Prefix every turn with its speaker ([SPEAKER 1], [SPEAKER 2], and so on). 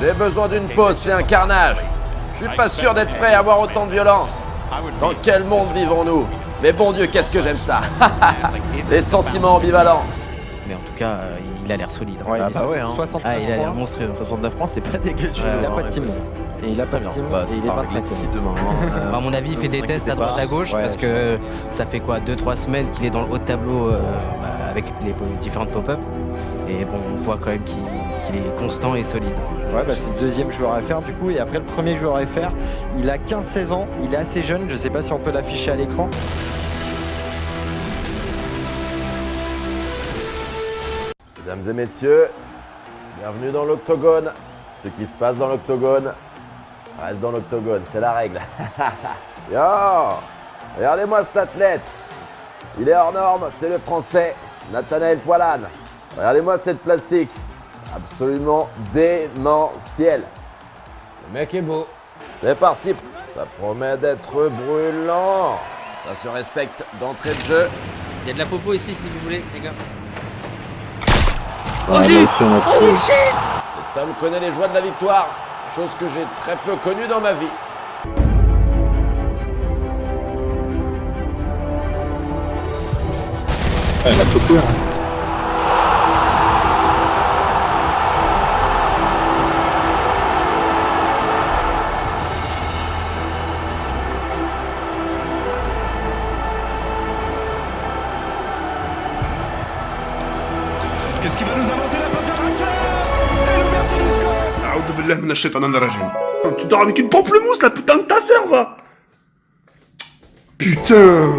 [SPEAKER 1] J'ai besoin d'une pause, c'est un carnage. Je suis pas sûr d'être prêt à avoir autant de violence. Dans quel monde vivons-nous? Mais bon Dieu, qu'est-ce que j'aime ça. Les sentiments ambivalents.
[SPEAKER 2] Mais en tout cas, il a l'air solide.
[SPEAKER 3] Ouais,
[SPEAKER 4] Ah bah ouais, hein.
[SPEAKER 3] 69
[SPEAKER 2] Ah, il a l'air
[SPEAKER 3] points.
[SPEAKER 2] monstrueux.
[SPEAKER 4] 69 points, c'est pas dégueu du
[SPEAKER 2] Ouais,
[SPEAKER 3] Il a
[SPEAKER 4] tout,
[SPEAKER 3] pas
[SPEAKER 4] hein.
[SPEAKER 3] de team. Et il a pas de team.
[SPEAKER 4] Bah,
[SPEAKER 3] Et il est 25
[SPEAKER 4] d'ici demain. Hein.
[SPEAKER 2] À mon avis, il fait des tests à droite à gauche
[SPEAKER 3] Ouais,
[SPEAKER 2] parce que ça fait quoi 2-3 semaines qu'il est dans le haut de tableau avec les différentes pop-up. Et bon, on voit quand même qu'il est constant et solide.
[SPEAKER 3] Ouais, bah, c'est le deuxième joueur FR du coup. Et après le premier joueur FR, il a 15-16 ans. Il est assez jeune. Je sais pas si on peut l'afficher à l'écran.
[SPEAKER 1] Mesdames et messieurs, bienvenue dans l'octogone. Ce qui se passe dans l'octogone reste dans l'octogone, c'est la règle. Yo, regardez-moi cet athlète. Il est hors norme, c'est le français Nathanaël Poilane. Regardez-moi cette plastique, absolument démentielle. Le mec est beau. C'est parti, ça promet d'être brûlant. Ça se respecte d'entrée de jeu.
[SPEAKER 5] Il y a de la popo ici si vous voulez, les gars.
[SPEAKER 1] Cet homme connaît les joies de la victoire, chose que j'ai très peu connue dans ma vie.
[SPEAKER 6] La photo, hein.
[SPEAKER 7] Qu'est-ce qui va nous inventer la passe à Draxler? Et l'ouverture du score.
[SPEAKER 6] A'oudou billah minash shaitanir rajim. Tu dors avec une pamplemousse, la putain de ta sœur, va. Putain.